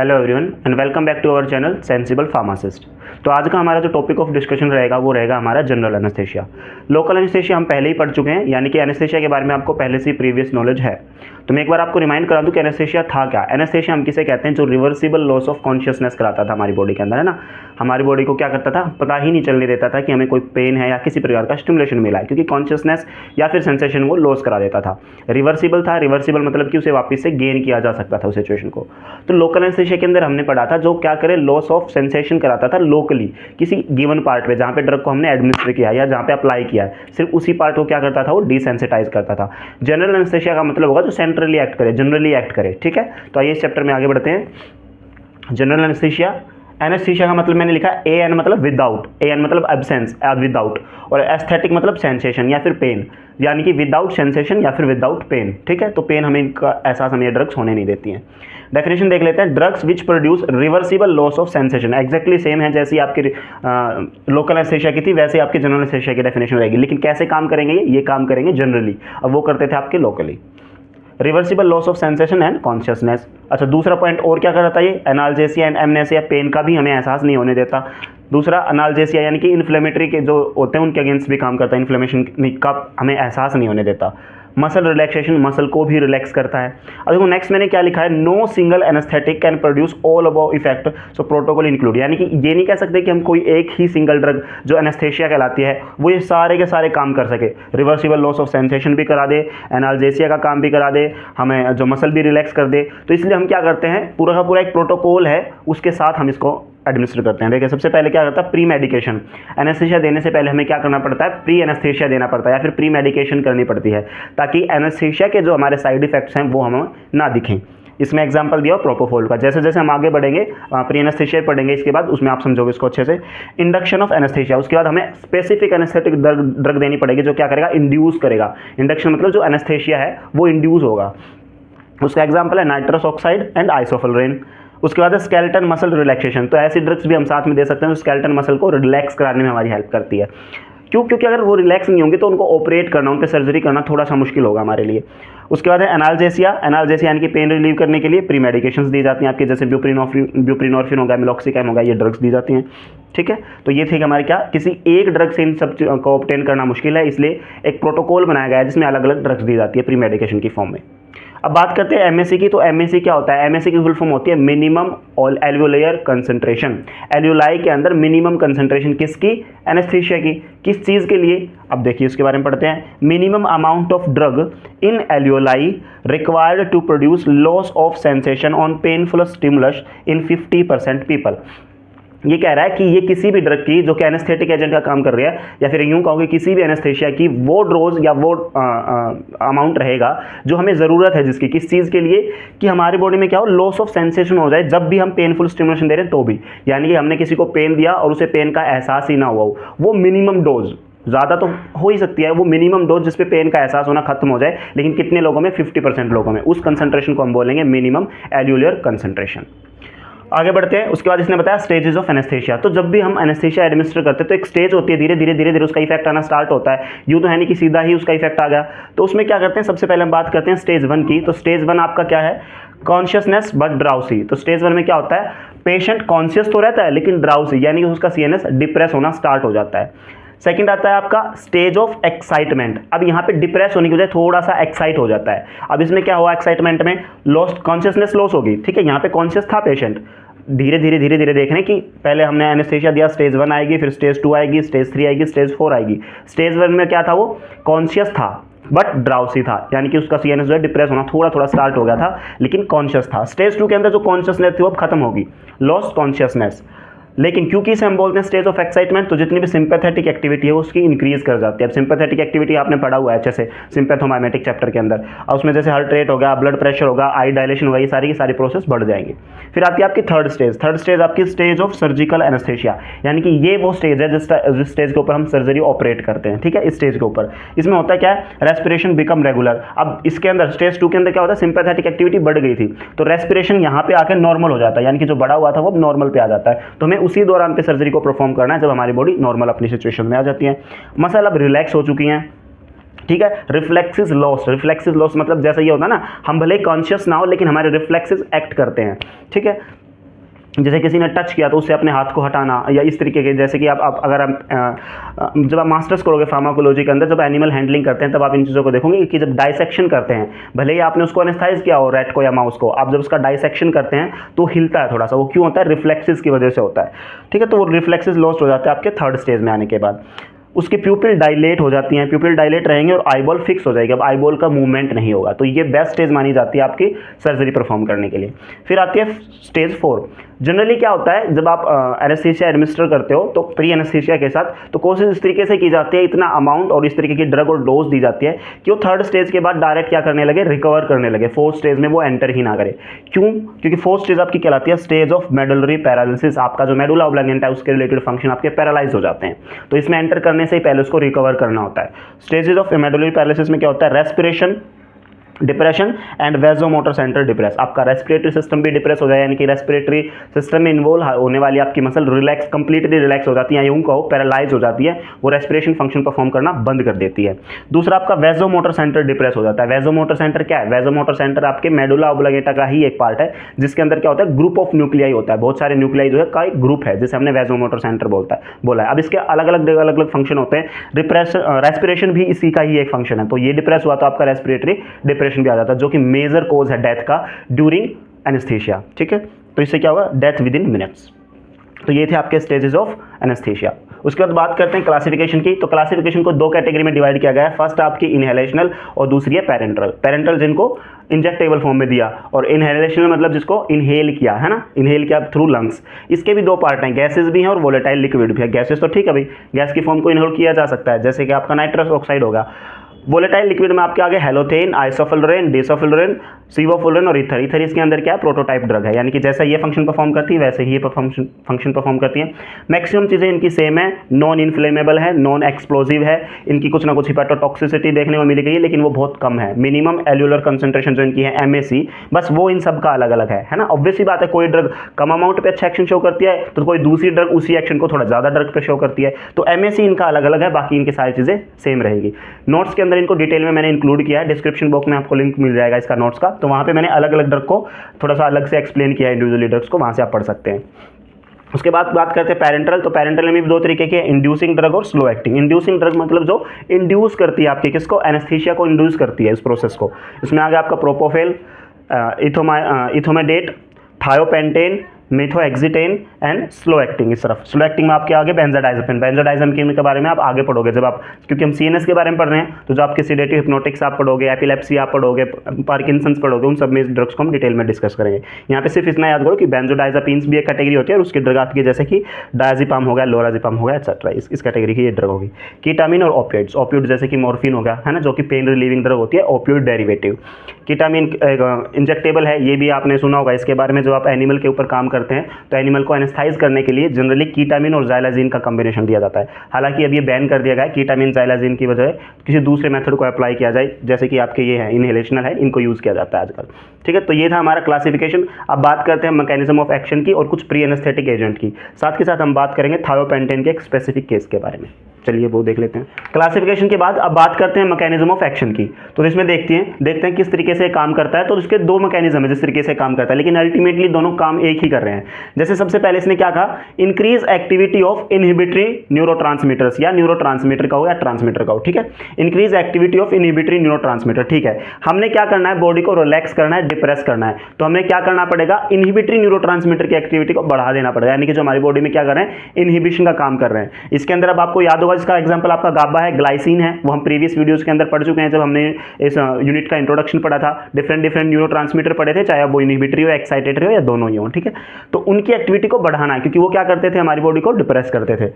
Hello everyone and welcome back to our channel sensible pharmacist. तो आज का हमारा जो टॉपिक ऑफ डिस्कशन रहेगा वो रहेगा हमारा जनरल एनेस्थेशिया। लोकल एनेस्थेशिया हम पहले ही पढ़ चुके हैं, यानी कि एनेस्थेशिया के बारे में आपको पहले से प्रीवियस नॉलेज है। तो मैं एक बार आपको रिमाइंड करा दूं कि एनेस्थेशिया था क्या। एनेस्थेशिया हम किसे कहते हैं, जो रिवर्सिबल लॉस ऑफ कॉन्शियसनेस कराता था हमारी बॉडी के अंदर, है ना। हमारी बॉडी को क्या करता था, पता ही नहीं चलने देता था कि हमें कोई पेन है या किसी प्रकार का स्टिमुलेशन मिला है, क्योंकि कॉन्शियसनेस या फिर सेंसेशन वो लॉस करा देता था। रिवर्सिबल था, रिवर्सिबल मतलब कि उसे वापस से गेन किया जा सकता था उस सिचुएशन को। तो लोकल एनेस्थेशिया के अंदर हमने पढ़ा था जो क्या करे, लॉस ऑफ सेंसेशन कराता था लोकली, किसी गिवन पार्ट पे जहाँ पे ड्रग को हमने एडमिनिस्टर किया या जहाँ पे अप्लाई किया है, सिर्फ उसी पार्ट को क्या करता था, वो डिसेंसिटाइज करता था। जनरल एनेस्थेशिया का मतलब होगा जो सेंट्रली एक्ट करे, जनरली एक्ट करे, ठीक है। तो आइए इस चैप्टर में आगे बढ़ते हैं। जनरल एनेस्थेशिया, एनेस्थेशिया का मतलब मैंने लिखा ए एन मतलब विदाउट, ए एन मतलब एब्सेंस, विदाउट, और एस्थेटिक मतलब सेंसेशन या फिर पेन, यानी कि विदाउट सेंसेशन या फिर विदाउट पेन, ठीक है। तो पेन हमें इनका एहसास हमें ड्रग्स होने नहीं देती हैं। डेफिनेशन देख लेते हैं। Drugs which produce reversible loss of sensation, exactly same है जैसी आपकी लोकल एनेस्थेशिया की थी वैसे आपकी जनरल एनेस्थेशिया की डेफिनेशन रहेगी, लेकिन कैसे काम करेंगे ये काम करेंगे जनरली, अब वो करते थे आपके locally. Reversible loss of sensation and consciousness. अच्छा, दूसरा पॉइंट और क्या करता है, ये एनाल्जेसिया एंड एमनेसिया, पेन का भी हमें एहसास नहीं होने देता। दूसरा एनाल्जेसिया यानी कि इन्फ्लेमेटरी के जो होते हैं उनके अगेंस्ट भी काम करता है, इन्फ्लेमेशन का हमें एहसास नहीं होने देता। मसल रिलैक्सेशन, मसल को भी रिलैक्स करता है। अब देखो नेक्स्ट मैंने क्या लिखा है, no single anaesthetic can produce all above effect, so protocol include, यानी कि ये नहीं कह सकते कि हम कोई एक ही सिंगल ड्रग जो एनेस्थेशिया कहलाती है वो ये सारे के सारे काम कर सके, रिवर्सिबल लॉस ऑफ सेंसेशन भी करा दे, एनाल्जेसिया का काम भी करा दे, हमें जो मसल भी रिलैक्स कर दे। तो इसलिए हम क्या करते हैं, पूरा का पूरा एक प्रोटोकॉल है, उसके साथ हम इसको एडमिनिस्टर करते हैं। देखिए सबसे पहले क्या करता है, प्री मेडिकेशन। एनेस्थेशिया देने से पहले हमें क्या करना पड़ता है, प्री एनेस्थेशिया देना पड़ता है या फिर प्री मेडिकेशन करनी पड़ती है, ताकि एनेस्थेशिया के जो हमारे साइड इफेक्ट्स हैं वो हमें ना दिखें। इसमें एग्जांपल दिया प्रोपोफोल का। जैसे जैसे हम आगे बढ़ेंगे प्री एनेस्थेशिया पढ़ेंगे, इसके बाद उसमें आप समझोगे इसको अच्छे से। इंडक्शन ऑफ एनेस्थेशिया, उसके बाद हमें स्पेसिफिक एनेस्थेटिक ड्रग देनी पड़ेगी जो क्या करेगा, इंड्यूस करेगा। इंडक्शन मतलब जो एनेस्थेशिया है वो इंड्यूस होगा। उसका एग्जाम्पल है नाइट्रस ऑक्साइड एंड आइसोफोलरेन। उसके बाद है स्केलेटन मसल रिलैक्सेशन, तो ऐसी ड्रग्स भी हम साथ में दे सकते हैं जो स्केलेटन मसल को रिलैक्स कराने में हमारी हेल्प करती है। क्यों, क्योंकि अगर वो रिलैक्स नहीं होंगे तो उनको ऑपरेट करना, उन पर सर्जरी करना थोड़ा सा मुश्किल होगा हमारे लिए। उसके बाद है एनाल्जेसिया। एनाल्जेसिया यानी कि पेन रिलीव करने के लिए प्री मेडिकेशंस दी जाती हैं आपके, जैसे ब्यूप्रीनॉर्फिन होगा, मिलॉक्सिकैम होगा, ये ड्रग्स दी जाती हैं, ठीक है। तो ये थे कि हमारे क्या, किसी एक ड्रग से इन सब को ऑब्टेन करना मुश्किल है, इसलिए एक प्रोटोकॉल बनाया गया है जिसमें अलग अलग ड्रग्स दी जाती है प्री मेडिकेशन की फॉर्म में। अब बात करते हैं एमएसी की। तो एमएसी क्या होता है, एमएसी की फुल फॉर्म होती है मिनिमम एल्वियोलायर कंसंट्रेशन। एल्वियोलाई के अंदर मिनिमम कंसंट्रेशन किसकी, एनेस्थेशिया की। किस चीज़ के लिए, अब देखिए उसके बारे में पढ़ते हैं। Minimum amount of drug in alveoli required to produce loss of sensation on painful stimulus in 50% people. ये कह रहा है कि ये किसी भी ड्रग की जो कि एनेस्थेटिक एजेंट का काम कर रही है, या फिर यूं कहोगे किसी भी एनेस्थेशिया की वो डोज या वो अमाउंट रहेगा जो हमें ज़रूरत है, जिसकी किस चीज़ के लिए, कि हमारी बॉडी में क्या हो, लॉस ऑफ सेंसेशन हो जाए जब भी हम पेनफुल स्टिमुलेशन दे रहे हैं तो भी, यानी कि हमने किसी को पेन दिया और उसे पेन का एहसास ही ना हुआ हो, वो मिनिमम डोज, ज़्यादा तो हो ही सकती है, वो मिनिमम डोज जिस पे पेन का एहसास होना खत्म हो जाए, लेकिन कितने लोगों में, 50% लोगों में, उस कंसंट्रेशन को हम बोलेंगे मिनिमम एल्वियोलायर कंसंट्रेशन। आगे बढ़ते हैं। उसके बाद इसने बताया स्टेजेस ऑफ एनेस्थेशिया। तो जब भी हम एनेस्थेशिया एडमिनिस्टर करते हैं तो एक स्टेज होती है, धीरे धीरे धीरे धीरे उसका इफेक्ट आना स्टार्ट होता है। यूँ तो है नहीं कि सीधा ही उसका इफेक्ट आ गया। तो उसमें क्या करते हैं, सबसे पहले हम बात करते हैं स्टेज 1 की। तो स्टेज 1 आपका क्या है, कॉन्शियसनेस बट ड्राउसी। तो स्टेज 1 में क्या होता है, पेशेंट कॉन्शियस तो रहता है लेकिन ड्राउसी, यानी कि उसका सीएनएस डिप्रेस होना स्टार्ट हो जाता है। सेकंड आता है आपका स्टेज ऑफ एक्साइटमेंट। अब यहाँ पे डिप्रेस होने की वजह थोड़ा सा एक्साइट हो जाता है। अब इसमें क्या हुआ, एक्साइटमेंट में लॉस्ट कॉन्शियसनेस लॉस होगी, ठीक है। यहाँ पे कॉन्शियस था पेशेंट, धीरे धीरे धीरे धीरे देख रहे हैं कि पहले हमने एनेस्थेशिया दिया, स्टेज 1 आएगी, फिर स्टेज 2 आएगी, स्टेज 3 आएगी, स्टेज 4 आएगी। स्टेज 1 में क्या था, वो कॉन्शियस था बट ड्राउसी था, यानी कि उसका सीएनएस जो है डिप्रेस होना थोड़ा थोड़ा स्टार्ट हो गया था, लेकिन कॉन्शियस था। स्टेज 2 के अंदर जो कॉन्शियसनेस थी वो अब खत्म होगी, लॉस्ट कॉन्शियसनेस। लेकिन क्योंकि इसे हम बोलते हैं स्टेज ऑफ एक्साइटमेंट, तो जितनी भी सिंपैथेटिक एक्टिविटी है उसकी इंक्रीज कर जाती है। अब सिंपैथेटिक एक्टिविटी आपने पढ़ा हुआ है अच्छे से सिंपैथोमाइमेटिक चैप्टर के अंदर, और उसमें जैसे हार्ट रेट होगा, ब्लड प्रेशर होगा, आई डायलेशन होगा, ये सारी की सारी प्रोसेस बढ़ जाएंगी। फिर आती है आपकी थर्ड स्टेज। थर्ड स्टेज आपकी स्टेज ऑफ सर्जिकल एनेस्थेशिया, यानी कि ये वो स्टेज है जिस स्टेज के ऊपर हम सर्जरी ऑपरेट करते हैं, ठीक है। इस स्टेज के ऊपर इसमें होता है क्या है, रेस्पिरेशन बिकम रेगुलर। अब इसके अंदर स्टेज 2 के अंदर क्या होता है, सिंपैथेटिक एक्टिविटी बढ़ गई थी तो रेस्पिरेशन यहाँ पे आकर नॉर्मल हो जाता है, यानी कि जो बढ़ा हुआ था वो नॉर्मल पे आ जाता है। तो हमें उसी दौरान पे सर्जरी को परफॉर्म करना है जब हमारी बॉडी नॉर्मल अपनी सिचुएशन में आ जाती है। मसल अब रिलैक्स हो चुकी हैं, ठीक है। रिफ्लेक्सेस लॉस, रिफ्लेक्सेस लॉस मतलब जैसा ये होता है ना, हम भले कॉन्शियस ना हो लेकिन हमारे रिफ्लेक्सेस एक्ट करते हैं, ठीक है। जैसे किसी ने टच किया तो उससे अपने हाथ को हटाना, या इस तरीके के, जैसे कि आप अगर आप जब आप मास्टर्स करोगे फार्माकोलॉजी के अंदर, जब एनिमल हैंडलिंग करते हैं तब आप इन चीज़ों को देखोगे कि जब डाइसेक्शन करते हैं, भले ही आपने उसको एनेस्थाइज किया हो रैट को या माउस को, आप जब उसका डाइसेक्शन करते हैं तो हिलता है थोड़ा सा। वो क्यों होता है? रिफ्लेक्सेस की वजह से होता है, ठीक है। तो वो रिफ्लेक्सेस लॉस्ट हो जाते हैं आपके थर्ड स्टेज में आने के बाद। उसकी प्यूपिल डायलेट हो जाती हैं, प्यूपिल डायलेट रहेंगे और आईबॉल फिक्स हो जाएगी, अब आईबॉल का मूवमेंट नहीं होगा। तो ये बेस्ट स्टेज मानी जाती है आपकी सर्जरी परफॉर्म करने के लिए। फिर आती है स्टेज 4। जनरली क्या होता है, जब आप एनेस्थीसिया एडमिनिस्टर करते हो तो प्री एनेस्थीसिया के साथ तो कोशिश इस तरीके से की जाती है, इतना अमाउंट और इस तरीके की ड्रग और डोज दी जाती है कि वो थर्ड स्टेज के बाद डायरेक्ट क्या करने लगे, रिकवर करने लगे, फोर्थ स्टेज में वो एंटर ही ना करे। क्यों? क्योंकि फोर्थ स्टेज आपकी कहलाती है स्टेज ऑफ मेडुलरी पैरालिसिस। आपका जो मेडुला ऑब्लांगेंटा है उसके रिलेटेड फंक्शन आपके पैरालाइज हो जाते हैं, तो इसमें एंटर करने से ही पहले उसको रिकवर करना होता है। स्टेजेस ऑफ मेडुलरी पैरालिसिस में क्या होता है? Respiration depression and vasomotor centre depress. आपका रेस्पिरेटरी सिस्टम भी डिप्रेस हो जाए, यानी कि रेस्पिरेटरी सिस्टम में इन्वॉल्व होने वाली आपकी मसल रिलैक्स, कंप्लीटली रिलैक्स हो जाती है, यूं कहो पैरालाइज हो जाती है, वो रेस्पिरेशन फंक्शन परफॉर्म करना बंद कर देती है। दूसरा आपका वेजोमोटर सेंटर डिप्रेस हो जाता है। वेजोमोटर सेंटर क्या है? वेजोमोटर सेंटर आपके मेडुला ऑब्लांगेटा का ही एक पार्ट है, जिसके अंदर क्या होता है, ग्रुप ऑफ न्यूक्लियाई होता है, बहुत सारे न्यूक्लियाई जो है का एक ग्रुप है, जिसे हमने वेजोमोटर सेंटर बोला है। अब इसके अलग अलग फंक्शन होते हैं। रेस्पिरेशन भी इसी का ही एक फंक्शन है, तो ये डिप्रेस हुआ तो आपका रेस्पिरेटरी डिप्रेशन भी आ जाता है, जो कि मेजर कोज है डेथ का ड्यूरिंग एनेस्थीसिया, ठीक है। तो इससे क्या होगा? Death with in minutes. तो ये थे आपके स्टेजेस ऑफ एनेस्थीसिया। उसके बाद बात करते हैं क्लासिफिकेशन की। तो क्लासिफिकेशन को दो कैटेगरी में डिवाइड किया गया है। फर्स्ट आपकी इनहेलेशनल और दूसरी है पेरेंट्रल। पेरेंट्रल जिनको इंजेक्टेबल फॉर्म में दिया, और इनहेलेशनल मतलब जिसको इनहेल किया है ना, इनहेल किया थ्रू लंग्स। इसके भी दो पार्ट हैं, गैसेस भी हैं और वोलेटाइल लिक्विड भी है। गैसेस तो ठीक है भाई, गैस की फॉर्म को इनहेल किया जा सकता है, जैसे कि आपका नाइट्रस ऑक्साइड होगा। वोलेटाइल लिक्विड में आपके आगे हेलोथेन, आइसोफुलरेन, डेसोफुलरेन, सीवोफुलरेन और ईथर। ईथर इसके अंदर क्या है? प्रोटोटाइप ड्रग है, यानी कि जैसा ये फंक्शन परफॉर्म करती है वैसे ही ये फंक्शन परफॉर्म करती है। मैक्सिमम चीज़ें इनकी सेम है, नॉन इन्फ्लेमेबल है, नॉन एक्सप्लोजिव है, इनकी कुछ ना कुछ हिपैटोटॉक्सिसिटी देखने को मिली गई है, लेकिन वो बहुत कम है। मिनिमम एल्यूलर कंसंट्रेशन जो इनकी है MAC, बस वो इन सब का अलग अलग है ना। ऑब्वियसली बात है, कोई ड्रग कम अमाउंट पे अच्छा एक्शन शो करती है तो कोई दूसरी ड्रग उसी एक्शन को थोड़ा ज़्यादा ड्रग पे शो करती है, तो MAC इनका अलग अलग है, बाकी इनकी सारी चीज़ें सेम रहेगी। नोट्स के अंदर इनको डिटेल में मैंने इंक्लूड किया है, डिस्क्रिप्शन बॉक्स में आपको लिंक मिल जाएगा इसका नोट्स का, तो वहाँ पे मैंने अलग अलग ड्रग को थोड़ा सा अलग से एक्सप्लेन किया है, इंडिविजुअली ड्रग्स को, वहाँ से आप पढ़ सकते हैं। उसके बाद बात करते हैं पेरेंट्रल। तो पेरेंट्रल में भी दो तरीके के, इंड्यूसिंग ड्रग और स्लो एक्टिंग। इंड्यूसिंग ड्रग मतलब जो इंड्यूस करती है आपके किसको, एनेस्थीसिया को इंड्यूस करती है इस प्रोसेस को। इसमें आ गया आपका प्रोपोफेल, इथोमेडेट, थायोपेंटेन, मिथोएक्सिटेन एंड स्लो एक्टिंग। इस तरफ स्लो एक्टिंग में आपके आगे बेंजोडाइज़ेपिन। बेंजोडाइज़ेपिन के बारे में आप आगे पढ़ोगे जब आप, क्योंकि हम CNS के बारे में पढ़ रहे हैं, तो जो आपके सीडेटिव हिप्नोटिक्स आप पढ़ोगे, एपिलेप्सी आप पढ़ोगे, पार्किंसंस पढ़ोगे, उन सब में इस ड्रग्स को हम डिटेल में डिस्कस करेंगे। यहाँ पे सिर्फ इतना याद करो कि बेंजोडाइज़ेपिन्स भी एक कैटेगरी होती है, और उसकी ड्रग आपकी जैसे कि डायज़ेपाम हो गया, लोराज़ेपाम हो गया, एक्सेट्रा, इस कैटेगरी की ये ड्रग होगी। कीटामिन और ओपियोइड्स। ओपियोइड जैसे कि मॉर्फिन हो गया है ना, जो कि पेन रिलीविंग ड्रग होती है, ओपियोइड डेरिवेटिव। कीटामिन इंजेक्टेबल है, ये भी आपने सुना होगा इसके बारे में। जो आप एनिमल के ऊपर काम करते हैं तो एनिमल को एनेस्थाइज करने के लिए जनरली कीटामिन और ज़ाइलाजीन का कॉम्बिनेशन दिया जाता है। हालांकि अब ये बैन कर दिया गया है, कीटामिन ज़ाइलाजीन की बजाय किसी दूसरे मेथड को अप्लाई किया जाए, जैसे कि आपके ये हैं इनहेलेशनल है, इनको यूज़ किया जाता है आजकल, ठीक है। तो ये था हमारा क्लासिफिकेशन। अब बात करते हैं मैकेनिज्म ऑफ एक्शन की और कुछ प्री एनेस्थेटिक एजेंट की, साथ के साथ हम बात करेंगे थायोपेंटेन के एक स्पेसिफिक केस के बारे में। चलिए वो देख लेते हैं। क्लासिफिकेशन के बाद अब बात करते हैं मैकेनिज्म ऑफ एक्शन की। तो इसमें देखते हैं किस तरीके से काम करता है। तो इसके दो मैकेनिज्म है जिस तरीके से काम करता है, लेकिन अल्टीमेटली दोनों काम एक ही कर रहे हैं। जैसे सबसे पहले इसने क्या कहा, increase activity of inhibitory neurotransmitters, या न्यूरोट्रांसमीटर का हो या ट्रांसमीटर का हो, ठीक है। Increase activity of inhibitory neurotransmitter, ठीक है। हमने क्या करना है, बॉडी को रिलैक्स करना है, डिप्रेस करना है, तो हमें क्या करना पड़ेगा, इनहिबिटरी न्यूरोट्रांसमीटर की एक्टिविटी को बढ़ा देना पड़ेगा, यानी कि जो हमारी बॉडी में क्या कर रहे हैं, इनहिबिशन का काम कर रहे हैं। इसके अंदर अब आपको याद होगा, इसका एग्जांपल आपका गाबा है, ग्लाइसिन है, वो हम प्रीवियस वीडियोस के अंदर पढ़ चुके हैं जब हमने इस यूनिट का इंट्रोडक्शन पढ़ा था। डिफरेंट न्यूरोट्रांसमीटर पढ़े थे, चाहे वो इनहिबिटरी हो, एक्साइटेटरी हो, या दोनों ही हो, ठीक है। तो उनकी एक्टिविटी को बढ़ाना है, क्योंकि वो क्या करते थे, हमारी बॉडी को डिप्रेस करते थे।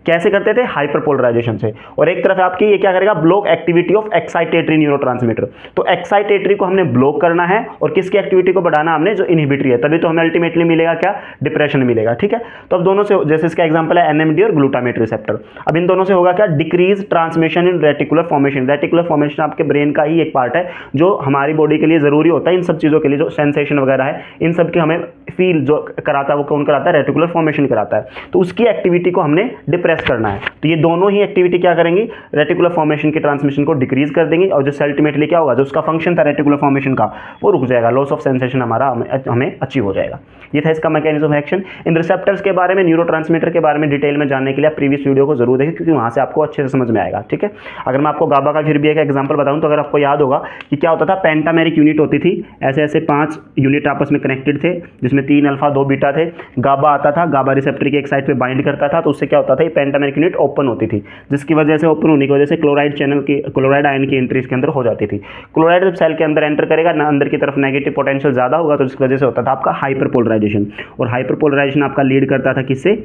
कैसे करते थे, हाइपरपोलराइजेशन से। और एक तरफ आपकी ये क्या करेगा, block activity of excitatory neurotransmitter. तो एक्साइटेटरी को हमने ब्लॉक करना है और किसकी एक्टिविटी को बढ़ाना हमने, जो इनहिबिटरी है, तभी तो हमें अल्टीमेटली मिलेगा क्या, डिप्रेशन मिलेगा, ठीक है। तो अब दोनों से, जैसे इसका एग्जांपल है NMD और ग्लूटामेट रिसेप्टर। अब इन दोनों से होगा क्या, decrease transmission in reticular formation. Reticular formation आपके ब्रेन का ही एक पार्ट है जो हमारी बॉडी के लिए ज़रूरी होता है इन सब चीज़ों के लिए, जो सेंसेशन वगैरह है इन सब की हमें फील जो कराता है वो कौन कराता है, रेटिकुलर फॉर्मेशन कराता है। तो उसकी एक्टिविटी को हमने डिप्रेस करना है। तो ये दोनों ही एक्टिविटी क्या करेंगी, रेटिकुलर फॉर्मेशन के ट्रांसमिशन को डिक्रीज कर देंगे और जो अल्टीमेटली क्या होगा, जो उसका फंक्शन था रेटिकुलर फॉर्मेशन का वो रुक जाएगा, लॉस ऑफ सेंसेशन हमारा हमें अचीव हो जाएगा। ये था इसका mechanism of action. In receptors के बारे में, न्यूरोट्रांसमीटर के बारे में डिटेल में जानने के लिए आप प्रीवियस वीडियो को जरूर देखें, क्योंकि वहाँ से आपको अच्छे से समझ में आएगा। ठीक है, अगर मैं आपको गाबा का फिर भी एक एग्जांपल बताऊं तो अगर आपको याद होगा कि क्या होता था, पेंटामेरिक यूनिट होती थी, ऐसे ऐसे 5 यूनिट आपस में कनेक्टेड थे जिसमें 3 अल्फा 2 बीटा थे। गाबा आता था, गाबा रिसेप्टर की एक साइड पे बाइंड करता था, तो उससे क्या होता था, ये पेंटामेरिक यूनिट ओपन होती थी, जिसकी वजह से ओपन होने की वजह से क्लोराइड आयन की एंट्री इसके अंदर हो जाती थी। क्लोराइड जब सेल के अंदर एंटर करेगा ना, अंदर की तरफ नेगेटिव पोटेंशियल ज़्यादा होगा, तो जिसकी वजह से होता था आपका हाइपरपोलराइजेशन, और हाइपरपोलराइजेशन आपका लीड करता था किससे,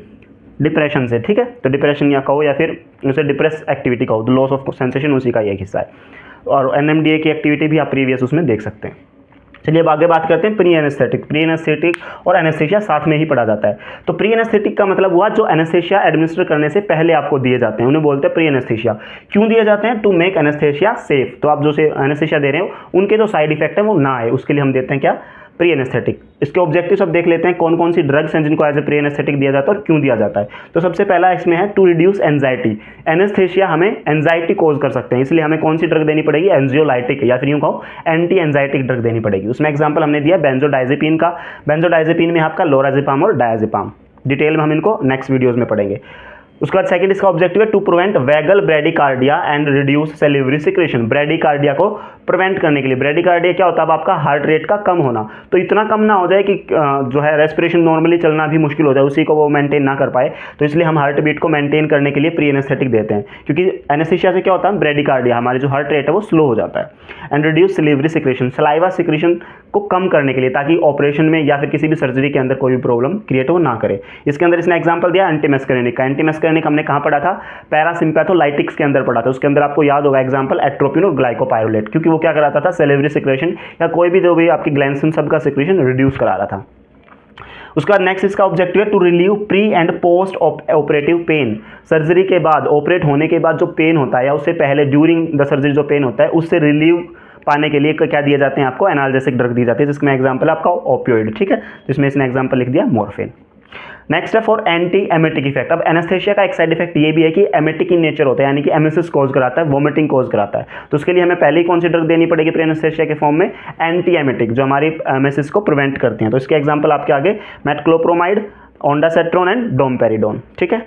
डिप्रेशन से। ठीक है, तो डिप्रेशन या कहो या फिर उसे डिप्रेस एक्टिविटी कहो, तो लॉस ऑफ सेंसेशन उसी का एक हिस्सा है। और एनएमडीए की एक्टिविटी भी आप प्रीवियस उसमें देख सकते हैं। चलिए अब आगे बात करते हैं प्री एनेस्थेटिक। प्री एनेस्थेटिक और एनेस्थेशिया साथ में ही पढ़ा जाता है। तो प्री एनेस्थेटिक का मतलब हुआ जो एनेस्थेशिया एडमिनिस्टर करने से पहले आपको दिए जाते हैं, उन्हें बोलते हैं प्री एनेस्थेशिया। क्यों दिए जाते हैं, टू मेक एनेस्थेशिया सेफ। तो आप जो से एनेस्थेशिया दे रहे हो उनके जो साइड इफेक्ट है वो ना आए, उसके लिए हम देते हैं क्या, प्री एनेस्थेटिक। इसके ऑब्जेक्टिव सब देख लेते हैं, कौन कौन सी ड्रग्स हैं जिनको एज ए प्री एनेस्थेटिक दिया जाता है और क्यों दिया जाता है। तो सबसे पहला इसमें है टू रिड्यूस एंजाइटी। एनेस्थेशिया हमें एंजाइटी कोज कर सकते हैं, इसलिए हमें कौन सी ड्रग देनी पड़ेगी, एंजियोलाइटिक या फिर यूं कहो एंटी एंजाइटिक ड्रग देनी पड़ेगी। उसमें एग्जाम्पल हमने दिया बेंजोडाइजेपिन का। बेंजोडाइजेपिन में आपका लोराजिपाम और डायजिपाम। डिटेल में हम इनको नेक्स्ट वीडियोज में पढ़ेंगे। उसके बाद सेकंड इसका ऑब्जेक्टिव है to prevent vagal bradycardia and reduce salivary secretion. Bradycardia को प्रिवेंट करने के लिए, ब्रेडिकार्डिया क्या होता है, अब आपका हार्ट रेट का कम होना, तो इतना कम ना हो जाए कि जो है रेस्पिरेशन नॉर्मली चलना भी मुश्किल हो जाए, उसी को वो मेंटेन ना कर पाए। तो इसलिए हम हार्ट बीट को मेंटेन करने के लिए प्री एनेस्थेटिक देते हैं, क्योंकि एनेस्थेशिया से क्या होता है, ब्रेडिकार्डिया हमारे जो हार्ट रेट है वो स्लो हो जाता है। And reduce salivary secretion, saliva secretion को कम करने के लिए, ताकि ऑपरेशन में या फिर किसी भी सर्जरी के अंदर कोई भी प्रॉब्लम क्रिएट हो ना करे। इसके अंदर इसने एग्जाम्पल दिया एंटीमस्करेनिक का। एंटीमस्करेनिक हमने कहाँ पढ़ा था, पैरासिम्पैथोलाइटिक्स के अंदर पढ़ा था। उसके अंदर आपको याद होगा एग्जाम्पल एट्रोपिन और ग्लाइकोपाइरोलेट, क्योंकि वो क्या कराता था, सेलिवरी सिक्रेशन या कोई भी जो भी आपकी ग्लैंड सब का सिक्रेशन रिड्यूस करा रहा था। उसके बाद नेक्स्ट इसका ऑब्जेक्टिव है to relieve pre and post operative pain. Surgery के बाद, ऑपरेट होने के बाद जो पेन होता है या उससे पहले ड्यूरिंग द सर्जरी जो पेन होता है, उससे रिलीव पाने के लिए क्या दिए जाते हैं, आपको एनाल्जेसिक ड्रग दी जाती है, जिसमें एग्जाम्पल आपका ओपियोइड। ठीक है, जिसमें इसने एग्जाम्पल लिख दिया मॉर्फिन। नेक्स्ट है फॉर एंटी एमेटिक इफेक्ट। अब एनेस्थेशिया का एक साइड इफेक्ट ये भी है कि एमेटिक इन नेचर होता है, यानी कि एमेसिस कॉज कराता है, वोमिटिंग कॉज कराता है। तो उसके लिए हमें पहले ही कौन सी ड्रग देनी पड़ेगी प्री एनेस्थेशिया के फॉर्म में, एंटी एमेटिक, जो हमारी एमेसिस को प्रिवेंट करती हैं। तो इसके एग्जाम्पल आपके आगे मेटक्लोप्रोमाइड, ओंडासेट्रोन एंड डोमपेरिडोन। ठीक है,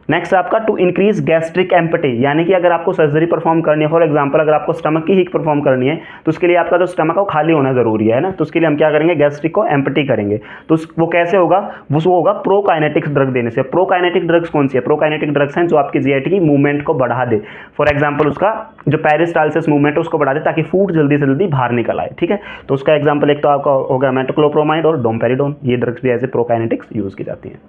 नेक्स्ट आपका टू इंक्रीज गैस्ट्रिक एम्पटी, यानी कि अगर आपको सर्जरी परफॉर्म करनी है, फॉर एग्जांपल अगर आपको स्टमक की हीट परफॉर्म करनी है, तो उसके लिए आपका जो स्टमक है वो खाली होना जरूरी है ना। तो उसके लिए हम क्या करेंगे, गैस्ट्रिक को एम्पटी करेंगे। तो वो कैसे होगा, वो होगा प्रोकाइनेटिक्स ड्रग देने से। प्रोकाइनेटिक ड्रग्स कौन सी है, प्रोकाइनेटिक ड्रग्स हैं जो आपकी जीआईटी की मूवमेंट को बढ़ा दे। फॉर एग्जाम्पल उसका जो पेरिस्टालसिस मूवमेंट है उसको बढ़ा दे, ताकि फूड जल्दी से जल्दी बाहर निकल आए। ठीक है, तो उसका एग्जाम्पल एक तो आपका होगा मेटक्लोप्रोमाइड और डोमपेरिडोन। ये ड्रग्स भी एज ए प्रोकाइनेटिक्स यूज की जाती हैं।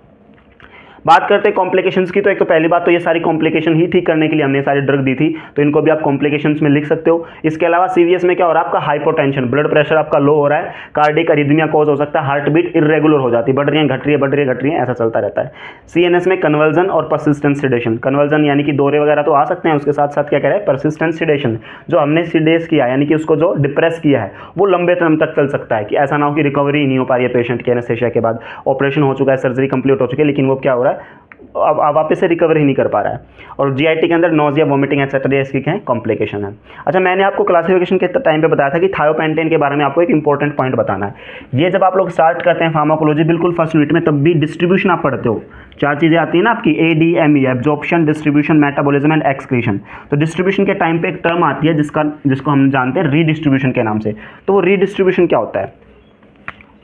बात करते हैं कॉम्प्लिकेशंस की। तो एक तो पहली बात तो ये सारी कॉम्प्लिकेशन ही ठीक करने के लिए हमने सारी ड्रग दी थी, तो इनको भी आप कॉम्प्लिकेशंस में लिख सकते हो। इसके अलावा सीवीएस में क्या हो रहा है, आपका हाइपोटेंशन, ब्लड प्रेशर आपका लो हो रहा है, कार्डिक अरिथमिया कॉज हो सकता है, हार्ट बीट इरेगुलर हो जाती है, बढ़ रही है घट रही है, बढ़ रही है घट रही है, ऐसा चलता रहता है। सीएनएस में कन्वर्जन और परसिस्टेंट सिडेशन। कन्वर्जन यानी कि दौरे वगैरह तो आ सकते हैं, उसके साथ साथ क्या कह रहा है, परसिस्टेंट सिडेशन, जो हमने सिडेस किया यानी कि उसको जो डिप्रेस किया है वो लंबे टाइम तक चल सकता है, कि ऐसा ना हो कि रिकवरी नहीं हो पा रही है पेशेंट की एनेस्थेशिया के बाद, ऑपरेशन हो चुका है, सर्जरी कंप्लीट हो चुकी है, लेकिन वो क्या हो रहा है, अब वापस से रिकवर ही नहीं कर पा रहा है। और जीआईटी के अंदर नोजिया, वोमिटिंग एक्सेट्रा इसकी क्या है, कॉम्प्लिकेशन है। अच्छा, मैंने आपको क्लासिफिकेशन के टाइम पे बताया था कि थायोपेंटेन के बारे में आपको एक इंपॉर्टेंट पॉइंट बताना है। ये जब आप लोग स्टार्ट करते हैं फार्माकोलॉजी बिल्कुल फर्स्ट यूनिट में, तब भी डिस्ट्रीब्यूशन आप पढ़ते हो, 4 चीज़ें आती हैं ना आपकी, ADME, absorption, distribution, metabolism and excretion. तो डिस्ट्रीब्यूशन के टाइम पे एक टर्म आती है जिसको हम जानते हैं रीडिस्ट्रीब्यूशन के नाम से। तो वो रीडिस्ट्रीब्यूशन क्या होता है,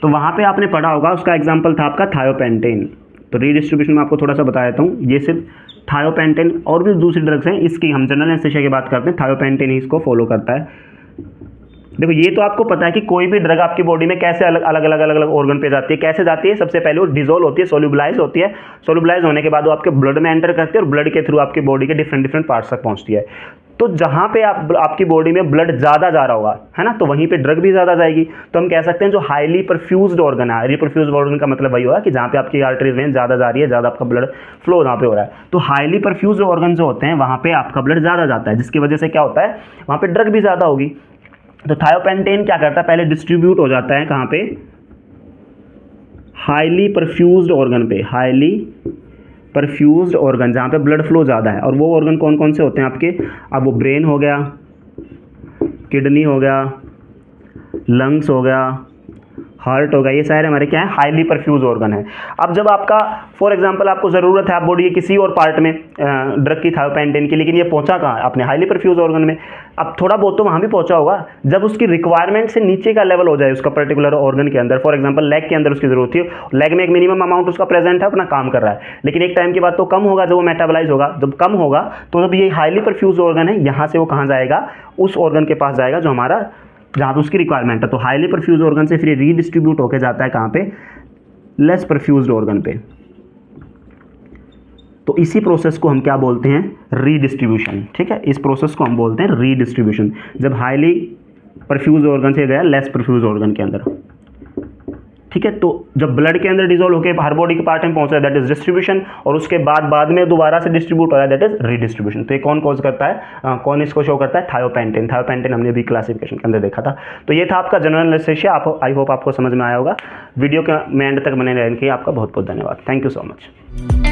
तो वहाँ पे आपने पढ़ा होगा, उसका एग्जाम्पल था आपका थायोपेंटेन। तो रीडिस्ट्रीब्यूशन में आपको थोड़ा सा बता देता हूँ, ये सिर्फ थायोपेंटेन और भी दूसरी ड्रग्स हैं, इसकी हम जनरल एनेस्थेशिया की बात करते हैं, थायोपेंटेन ही इसको फॉलो करता है। देखो ये तो आपको पता है कि कोई भी ड्रग आपकी बॉडी में कैसे अलग अलग ऑर्गन पे जाती है, कैसे जाती है, सबसे पहले वो डिजोल्व होती है, सोल्यूबलाइज होती है, सोल्यूबलाइज होने के बाद वो आपके ब्लड में एंटर करती है और ब्लड के थ्रू आपकी बॉडी के डिफरेंट पार्ट्स तक पहुँचती है। तो जहाँ पे आपकी बॉडी में ब्लड ज़्यादा जा रहा होगा, है ना, तो वहीं पे ड्रग भी ज़्यादा जाएगी। तो हम कह सकते हैं जो हाईली परफ्यूज्ड ऑर्गन है, हाईली परफ्यूज्ड ऑर्गन का मतलब वही होगा कि जहाँ पे आपकी आर्टरीज वेन ज़्यादा जा रही है, ज़्यादा आपका ब्लड फ्लो जहाँ पे हो रहा है। तो हाईली परफ्यूज्ड ऑर्गन जो होते हैं वहाँ पे आपका ब्लड ज़्यादा जाता है, जिसकी वजह से क्या होता है, वहाँ पे ड्रग भी ज़्यादा होगी। तो थायोपेंटेन क्या करता है, पहले डिस्ट्रीब्यूट हो जाता है कहाँ पे, हाईली परफ्यूज्ड ऑर्गन पे, हाईली परफ्यूज्ड ऑर्गन जहाँ पे ब्लड फ्लो ज़्यादा है। और वो ऑर्गन कौन कौन से होते हैं आपके, अब वो ब्रेन हो गया, किडनी हो गया, लंग्स हो गया, हार्ट होगा, ये सारे हमारे क्या है, हाईली परफ्यूज ऑर्गन है। अब जब आपका फॉर एग्जांपल आपको ज़रूरत है आप बॉडी के किसी और पार्ट में ड्रग की, थायोपेंटेन की, लेकिन ये पहुंचा कहाँ, अपने हाईली परफ्यूज ऑर्गन में। अब थोड़ा बहुत तो वहाँ भी पहुंचा होगा, जब उसकी रिक्वायरमेंट से नीचे का लेवल हो जाए उसका पर्टिकुलर ऑर्गन के अंदर, फॉर एग्जाम्पल लेग के अंदर उसकी जरूरत थी, लेग में एक मिनिमम अमाउंट उसका प्रेजेंट है, अपना काम कर रहा है, लेकिन एक टाइम के बाद तो कम होगा, जब वो मेटाबलाइज होगा, जब कम होगा तो जब ये हाईली परफ्यूज ऑर्गन है, यहाँ से वो कहाँ जाएगा, उस ऑर्गन के पास जाएगा जो हमारा, जहाँ पे उसकी रिक्वायरमेंट है। तो हाईली परफ्यूज ऑर्गन से फिर रीडिस्ट्रीब्यूट होकर जाता है कहाँ पे, लेस परफ्यूज्ड ऑर्गन पे। तो इसी प्रोसेस को हम क्या बोलते हैं, रीडिस्ट्रीब्यूशन। ठीक है, इस प्रोसेस को हम बोलते हैं रीडिस्ट्रीब्यूशन, जब हाईली परफ्यूज ऑर्गन से गया लेस परफ्यूज ऑर्गन के अंदर। ठीक है, तो जब ब्लड के अंदर डिजोल्व होकर हर बॉडी के पार्ट में पहुंच रहा है, दैट इज डिस्ट्रीब्यूशन, और उसके बाद में दोबारा से डिस्ट्रीब्यूट हो रहा है, दैट इज रीडिस्ट्रीब्यूशन। तो ये कौन कॉज करता है, कौन इसको शो करता है, थायोपेंटेन। थायोपेंटेन हमने भी क्लासिफिकेशन के अंदर देखा था। तो ये था आपका जनरल एनेस्थीसिया। आई होप आपको समझ में आया होगा। वीडियो के में एंड तक बने रहने के लिए आपका बहुत बहुत धन्यवाद। Thank you so much.